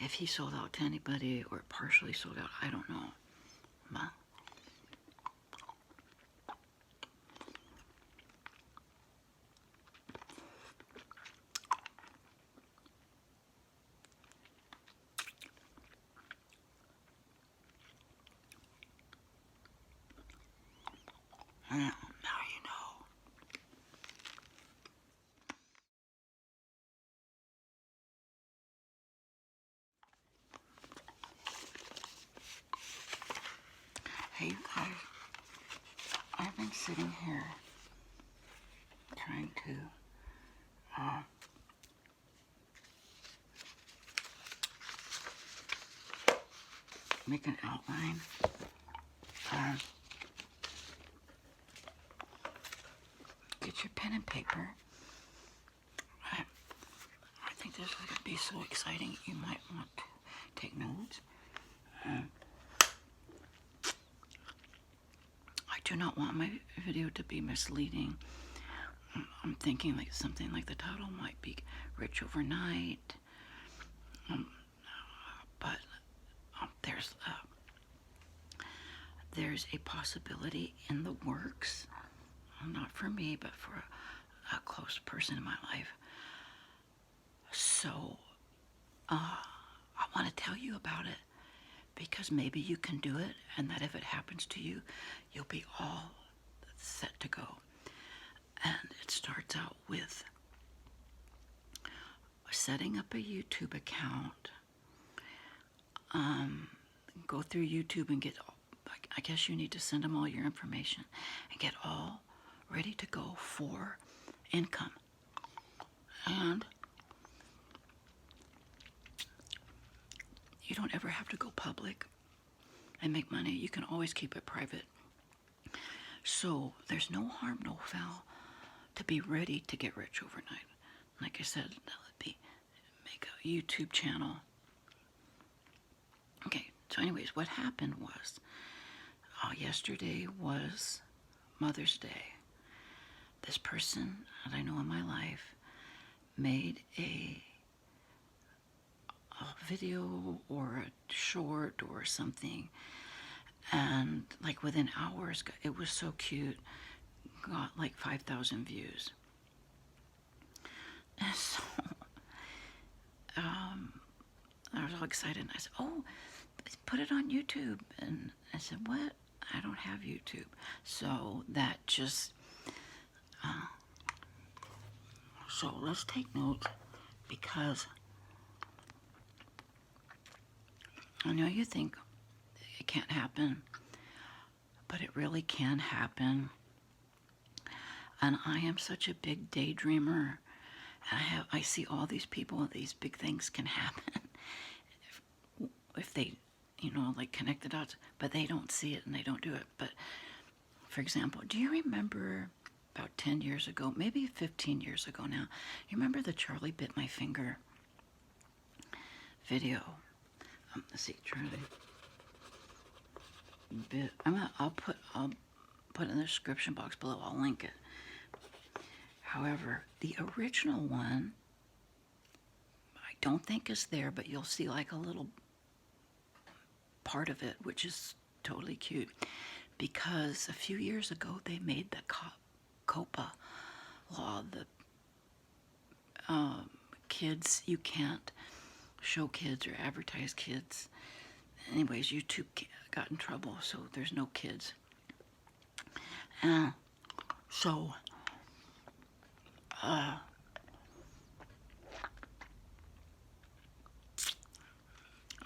if he sold out to anybody or partially sold out, I don't know. But now you know. Hey, you guys, I've been sitting here trying to make an outline. Get your pen and paper. I think this is going to be so exciting. You might want to take notes. I do not want my video to be misleading. I'm thinking like something like the title might be Rich Overnight. But there's a possibility in the works, not for me, but for a close person in my life. So I want to tell you about it because maybe you can do it, and that if it happens to you, you'll be all set to go. And it starts out with setting up a YouTube account. Go through YouTube and get, I guess you need to send them all your information and get all ready to go for income. And you don't ever have to go public and make money. You can always keep it private. So there's no harm, no foul to be ready to get rich overnight. Like I said, that would be make a YouTube channel. Okay, so anyways, what happened was yesterday was Mother's Day. This person that I know in my life made a video or a short or something, and like within hours, it was so cute, got like 5,000 views. And so I was all excited, and I said, oh, put it on YouTube. And I said, what? I don't have YouTube. So that just so let's take notes, because I know you think it can't happen, but it really can happen. And I am such a big daydreamer. I see all these people, these big things can happen if they, like connect the dots, but they don't see it and they don't do it. But for example, do you remember about 10 years ago, maybe 15 years ago now, you remember the Charlie Bit My Finger video? Let's see, Charlie Bit, I'll put in the description box below, I'll link it. However, the original one, I don't think is there, but you'll see like a little part of it, which is totally cute, because a few years ago they made the COPPA law. The kids, you can't show kids or advertise kids. Anyways, YouTube got in trouble, so there's no kids. So I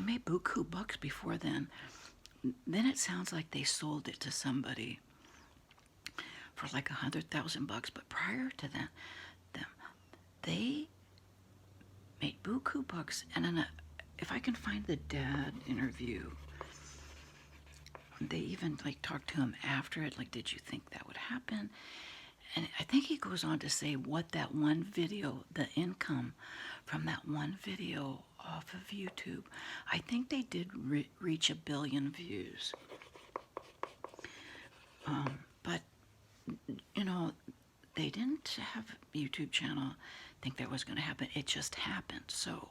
made buku bucks before then. Then it sounds like they sold it to somebody for like $100,000 bucks. But prior to that, they made buku bucks. And then if I can find the dad interview, they even like talked to him after it, like, did you think that would happen? And I think he goes on to say what that one video, the income from that one video off of YouTube, I think they did reach 1 billion views. But, they didn't have a YouTube channel think that was going to happen. It just happened. So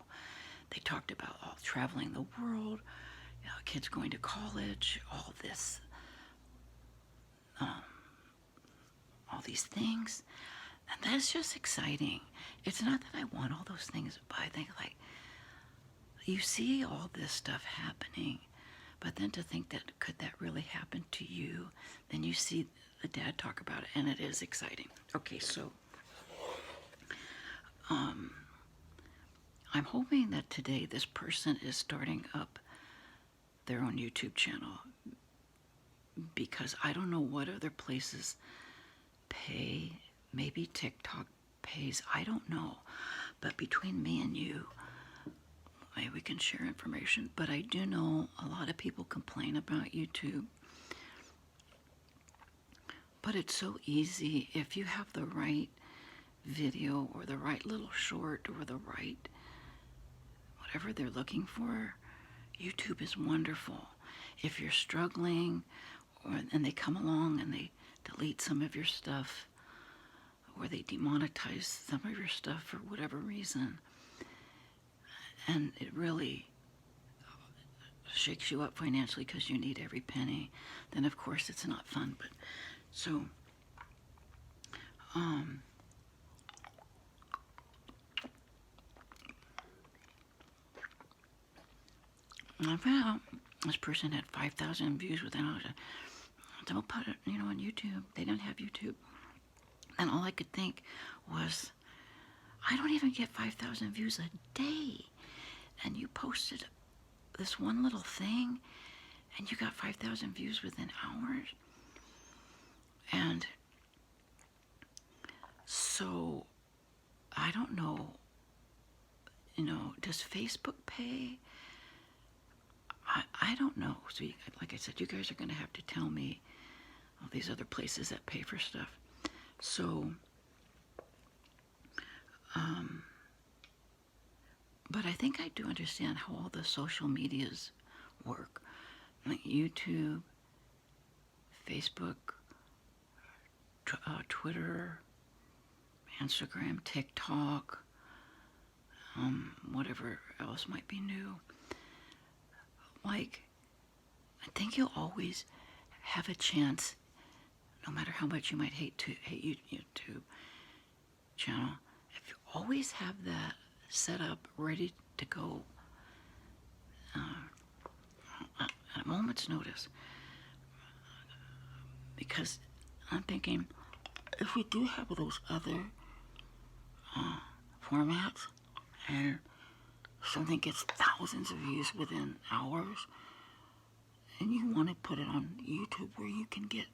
they talked about all traveling the world, kids going to college, all this, all these things. And that's just exciting. It's not that I want all those things, but I think, like, you see all this stuff happening, but then to think that could that really happen to you? Then you see the dad talk about it, and it is exciting. Okay, so I'm hoping that today this person is starting up their own YouTube channel, because I don't know what other places pay. Maybe TikTok pays, I don't know. But between me and you, maybe we can share information. But I do know a lot of people complain about YouTube. But it's so easy if you have the right video or the right little short or the right whatever they're looking for. YouTube is wonderful. If you're struggling, and they come along and they delete some of your stuff, or they demonetize some of your stuff for whatever reason, and it really shakes you up financially because you need every penny, then of course it's not fun. But so I found out this person had 5,000 views within a, don't put it, on YouTube. They didn't have YouTube. And all I could think was, I don't even get 5,000 views a day. And you posted this one little thing, and you got 5,000 views within hours. And so, I don't know, does Facebook pay? I don't know. So, like I said, you guys are going to have to tell me all these other places that pay for stuff. So, but I think I do understand how all the social medias work. Like YouTube, Facebook, Twitter, Instagram, TikTok, whatever else might be new. Like, I think you'll always have a chance, no matter how much you might hate YouTube channel, if you always have that set up, ready to go at a moment's notice. Because I'm thinking, if we do have those other formats, and something gets thousands of views within hours, and you want to put it on YouTube where you can get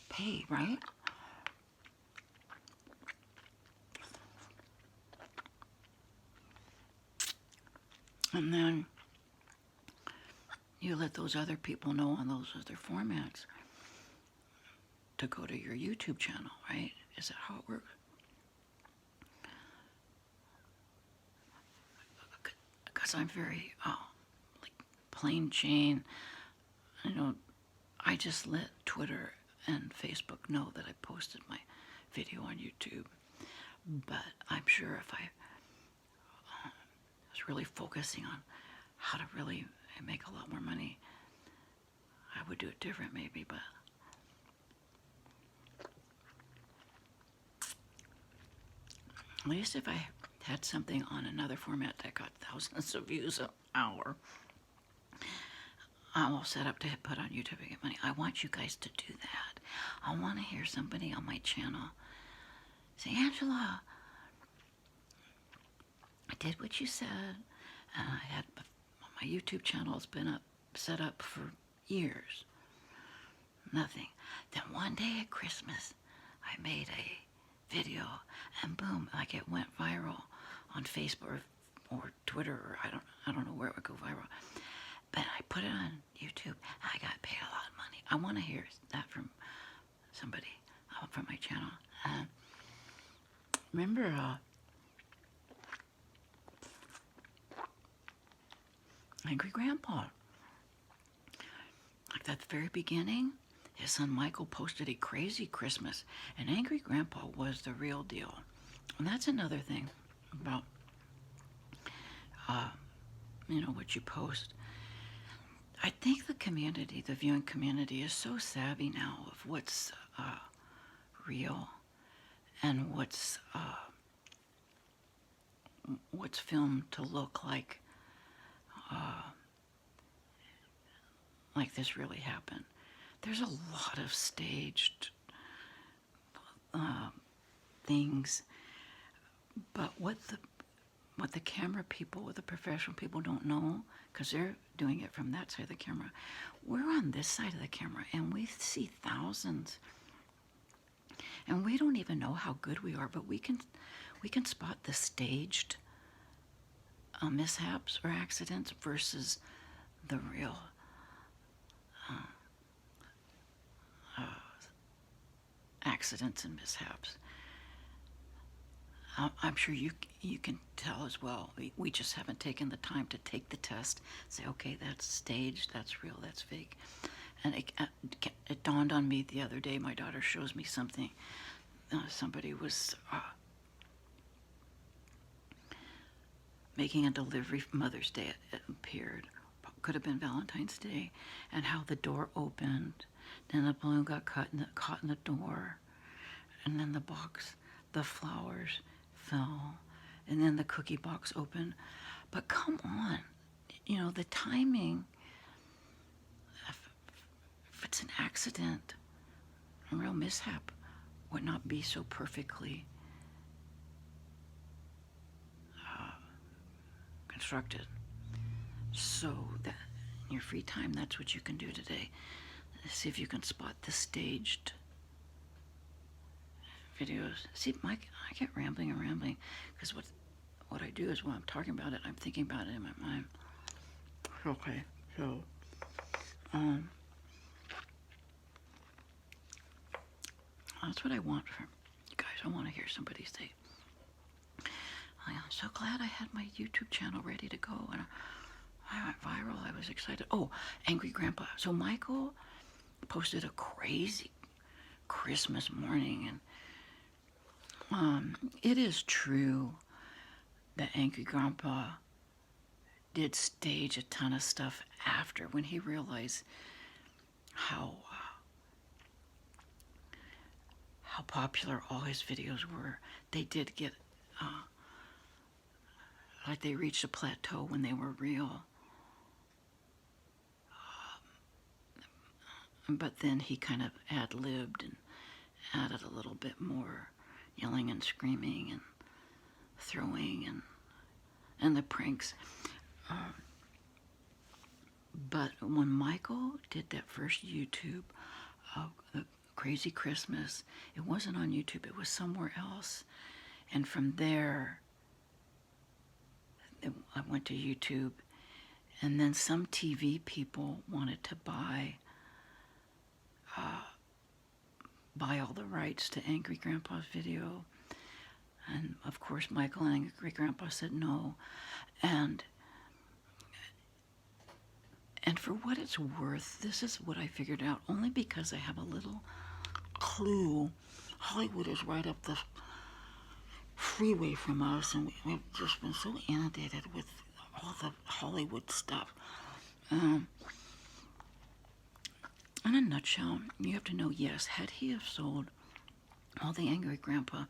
paid, right? And then you let those other people know on those other formats to go to your YouTube channel, right? Is that how it works? Because I'm very, like, plain Jane. I just let Twitter and Facebook know that I posted my video on YouTube. But I'm sure if I was really focusing on how to really make a lot more money, I would do it different maybe. But at least if I had something on another format that got thousands of views an hour, I'm all set up to put on YouTube and get money. I want you guys to do that. I want to hear somebody on my channel say, Angela, I did what you said, and I had my YouTube channel has been set up for years. Nothing. Then one day at Christmas, I made a video, and boom, like, it went viral on Facebook or Twitter, or I don't know where it would go viral. But I put it on YouTube, and I got paid a lot of money. I want to hear that from somebody from my channel. Remember, Angry Grandpa. Like, at the very beginning, his son Michael posted a crazy Christmas, and Angry Grandpa was the real deal. And that's another thing about what you post. I think the community, the viewing community, is so savvy now of what's real and what's filmed to look like this really happened. There's a lot of staged things, but what the camera people, what the professional people don't know, because they're doing it from that side of the camera, we're on this side of the camera and we see thousands, and we don't even know how good we are, but we can spot the staged mishaps or accidents versus the real accidents and mishaps. I'm sure you can tell as well. We just haven't taken the time to take the test, say, okay, that's staged, that's real, that's fake. And it dawned on me the other day. My daughter shows me something. Somebody was making a delivery for Mother's Day. It appeared, could have been Valentine's Day, and how the door opened, then the balloon got caught in the door, and then the flowers fell, and then the cookie box opened. But come on, the timing, if it's an accident, a real mishap, would not be so perfectly constructed. So that in your free time, that's what you can do today. See if you can spot the staged videos. See, Mike, I get rambling, because what I do is when I'm talking about it, I'm thinking about it in my mind. Okay, so that's what I want from you guys. I want to hear somebody say, I'm so glad I had my YouTube channel ready to go, and I went viral. I was excited. Oh, Angry Grandpa. So Michael posted a crazy Christmas morning, and it is true that Angry Grandpa did stage a ton of stuff after, when he realized how popular all his videos were. They did get like they reached a plateau when they were real. But then he kind of ad-libbed and added a little bit more yelling and screaming and throwing and the pranks. But when Michael did that first YouTube the Crazy Christmas, it wasn't on YouTube, it was somewhere else. And from there, I went to YouTube, and then some TV people wanted to buy all the rights to Angry Grandpa's video. And of course, Michael and Angry Grandpa said no. And for what it's worth, this is what I figured out, only because I have a little clue. Hollywood is right up the freeway from us, and we've just been so inundated with all the Hollywood stuff. In a nutshell, you have to know, yes, had he have sold all the Angry Grandpa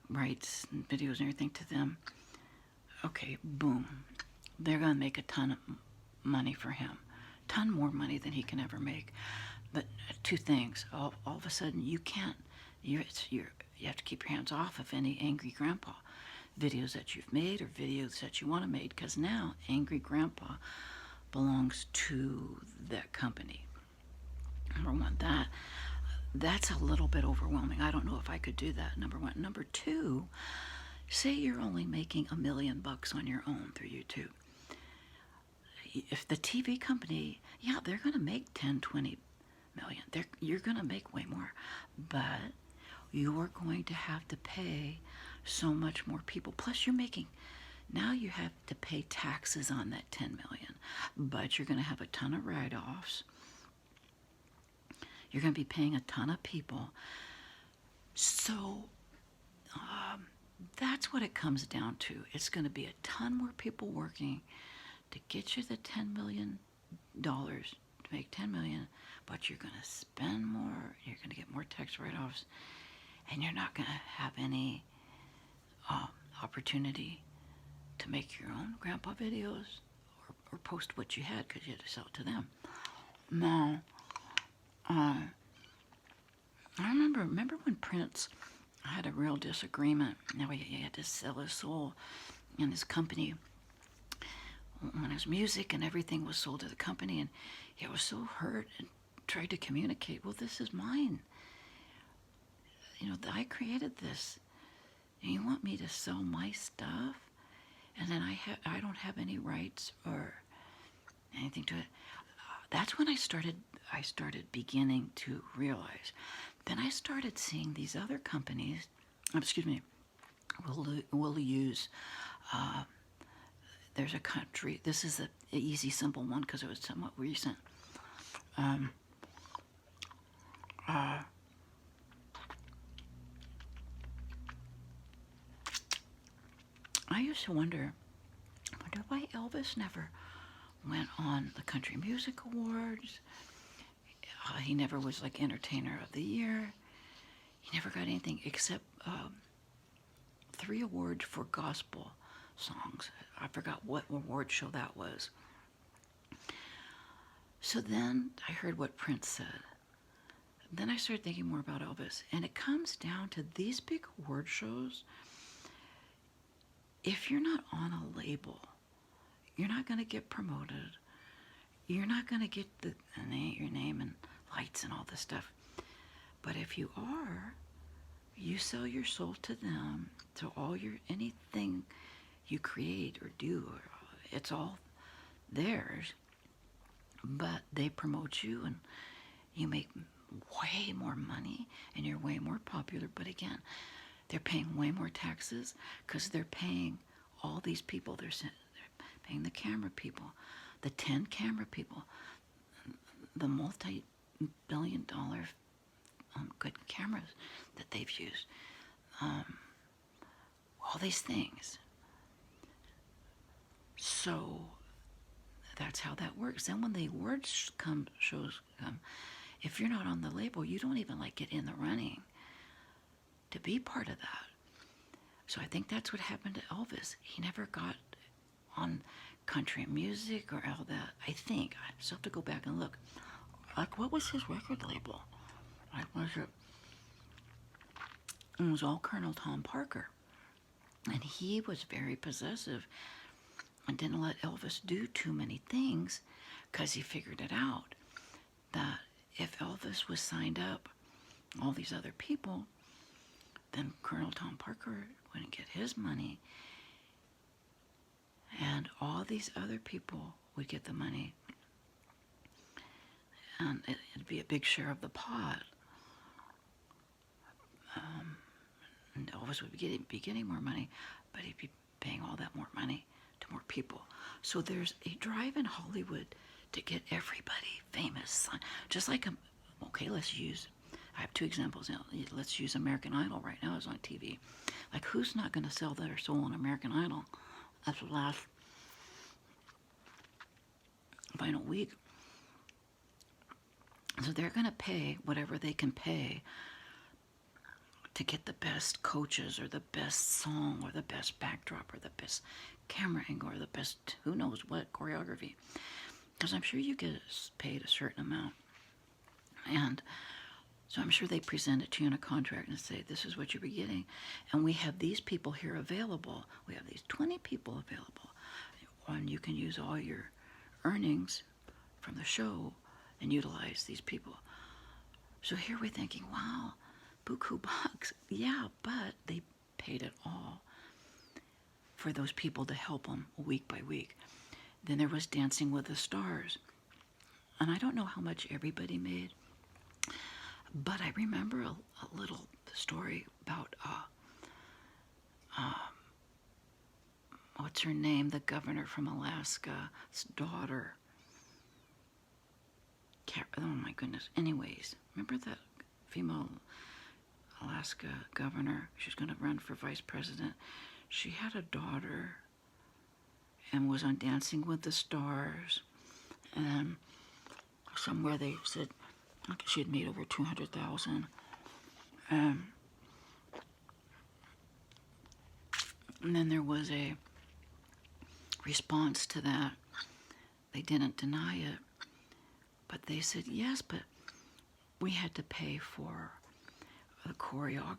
rights and videos and everything to them, okay, boom, they're going to make a ton of money for him. Ton more money than he can ever make. But two things. All of a sudden, you have to keep your hands off of any Angry Grandpa videos that you've made or videos that you want to make, because now Angry Grandpa belongs to that company. Number one, that's a little bit overwhelming. I don't know if I could do that, number one. Number two, say you're only making $1 million on your own through YouTube. If the TV company, yeah, they're going to make 10, 20 million. You're going to make way more, but you're going to have to pay so much more people. Plus now you have to pay taxes on that 10 million, but you're going to have a ton of write-offs. You're going to be paying a ton of people. So That's what it comes down to. It's going to be a ton more people working to get you the $10 million, to make 10 million, but you're going to spend more, you're going to get more tax write-offs, and you're not going to have any opportunity to make your own grandpa videos or post what you had because you had to sell it to them. Now, I remember when Prince had a real disagreement. Now he had to sell his soul and his company when his music and everything was sold to the company, and he was so hurt and tried to communicate, well, this is mine. You know, I created this. And you want me to sell my stuff? And then I don't have any rights or anything to it. That's when I started beginning to realize. Then I started seeing these other companies, will use, there's a country, this is an easy, simple one because it was somewhat recent. I used to wonder why Elvis never went on the Country Music Awards. He never was like Entertainer of the Year. He never got anything except 3 awards for gospel songs. I forgot what award show that was. So then I heard what Prince said. Then I started thinking more about Elvis. And it comes down to these big award shows. If you're not on a label, you're not going to get promoted. You're not going to get your name and lights and all this stuff. But if you are, you sell your soul to them. So anything you create or do, it's all theirs. But they promote you and you make way more money and you're way more popular. But again, they're paying way more taxes because they're paying all these people. They're paying the camera people, the 10 camera people, the multi-billion-dollar good cameras that they've used. All these things. So that's how that works. Then when the awards shows come, if you're not on the label, you don't even get in the running to be part of that. So I think that's what happened to Elvis. He never got on country music or all that. I think I still have to go back and look. What was his record label? It was all Colonel Tom Parker, and he was very possessive and didn't let Elvis do too many things because he figured it out that if Elvis was signed up, all these other people, then Colonel Tom Parker wouldn't get his money, and all these other people would get the money, and it'd be a big share of the pot. And Elvis would be getting more money, but he'd be paying all that more money to more people. So there's a drive in Hollywood to get everybody famous. Just like, I have 2 examples now. Let's use American Idol right now. It's on TV. Who's not going to sell their soul on American Idol? That's the last final week. So they're going to pay whatever they can pay to get the best coaches or the best song or the best backdrop or the best camera angle or the best who knows what choreography. Because I'm sure you get paid a certain amount. And so I'm sure they present it to you in a contract and say, this is what you'll be getting. And we have these people here available. We have these 20 people available. And you can use all your earnings from the show and utilize these people. So here we're thinking, wow, buku bucks. Yeah, but they paid it all for those people to help them week by week. Then there was Dancing with the Stars. And I don't know how much everybody made, but I remember a little story about, what's her name? The governor from Alaska's daughter. Oh my goodness. Anyways, remember that female Alaska governor. She's going to run for vice president. She had a daughter and was on Dancing with the Stars. And somewhere they said she had made over $200,000. And then there was a response to that. They didn't deny it, but they said, yes, but we had to pay for the choreographer,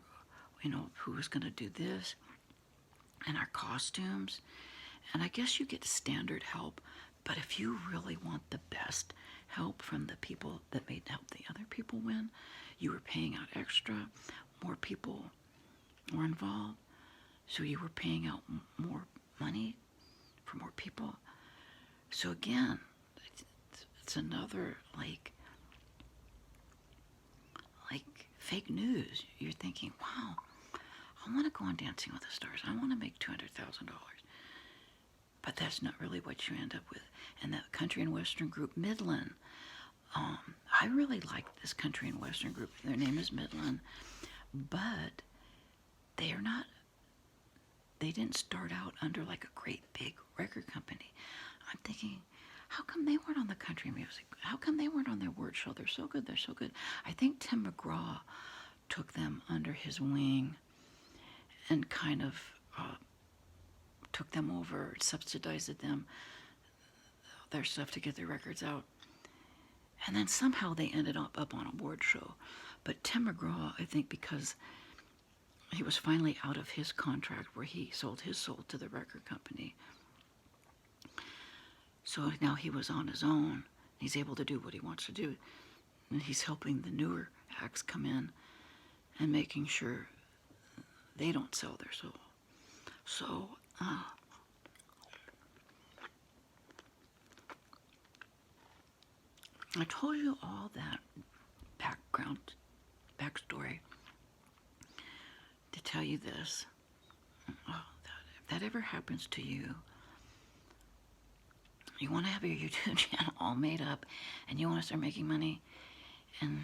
who was going to do this, and our costumes. And I guess you get standard help, but if you really want the best help from the people that made help the other people win, you were paying out extra. More people were involved, so you were paying out more money for more people. So again, it's another like fake news. You're thinking, wow, I want to go on Dancing with the Stars. I want to make $200,000. But that's not really what you end up with. And that country and western group, Midland, I really like this country and western group. Their name is Midland, but they didn't start out under like a great big record company. I'm thinking, how come they weren't on the country music? How come they weren't on their word show? They're so good, they're so good. I think Tim McGraw took them under his wing and kind of took them over, subsidized them, their stuff to get their records out. And then somehow they ended up on a word show. But Tim McGraw, I think because he was finally out of his contract where he sold his soul to the record company, so now he was on his own. He's able to do what he wants to do. And he's helping the newer acts come in and making sure they don't sell their soul. So, I told you all that backstory to tell you this. If that ever happens to you, you want to have your YouTube channel all made up and you want to start making money, and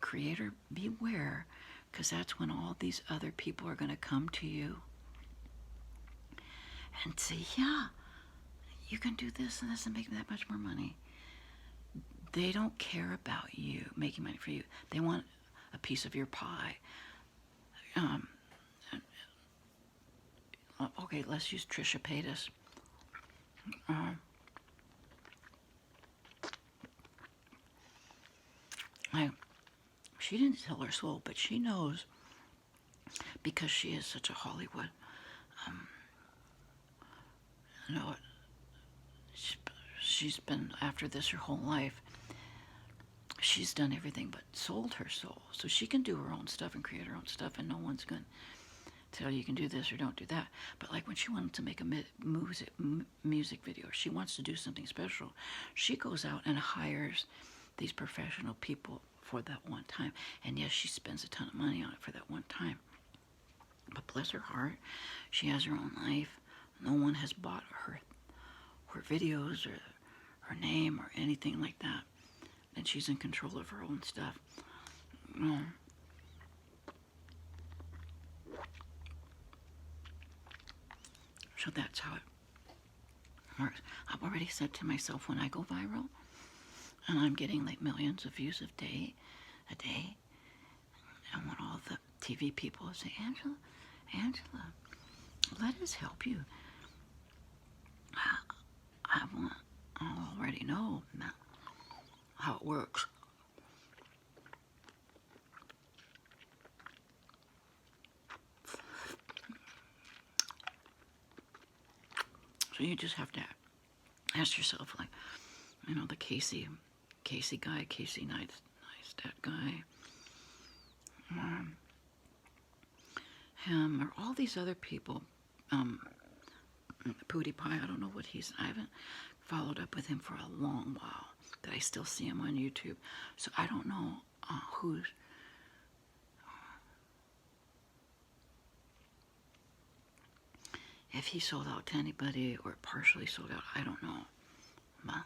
creator, beware, because that's when all these other people are going to come to you and say, yeah, you can do this and this and make that much more money. They don't care about you making money for you. They want a piece of your pie. Okay, let's use Trisha Paytas. She didn't sell her soul, but she knows, because she is such a Hollywood, she's been after this her whole life. She's done everything but sold her soul. So she can do her own stuff and create her own stuff, and no one's going to tell you can do this or don't do that. But like when she wanted to make a music video, or she wants to do something special, she goes out and hires these professional people for that one time. And yes, she spends a ton of money on it for that one time. But bless her heart, she has her own life. No one has bought her videos or her name or anything like that. And she's in control of her own stuff. So that's how it works. I've already said to myself, when I go viral, and I'm getting like millions of views a day, I want all the TV people to say, Angela, let us help you. I already know how it works. So you just have to ask yourself, like, the Casey guy, Casey Neistat guy, him, or all these other people, PewDiePie, I don't know what I haven't followed up with him for a long while, that I still see him on YouTube, so I don't know who's, if he sold out to anybody or partially sold out, I don't know. But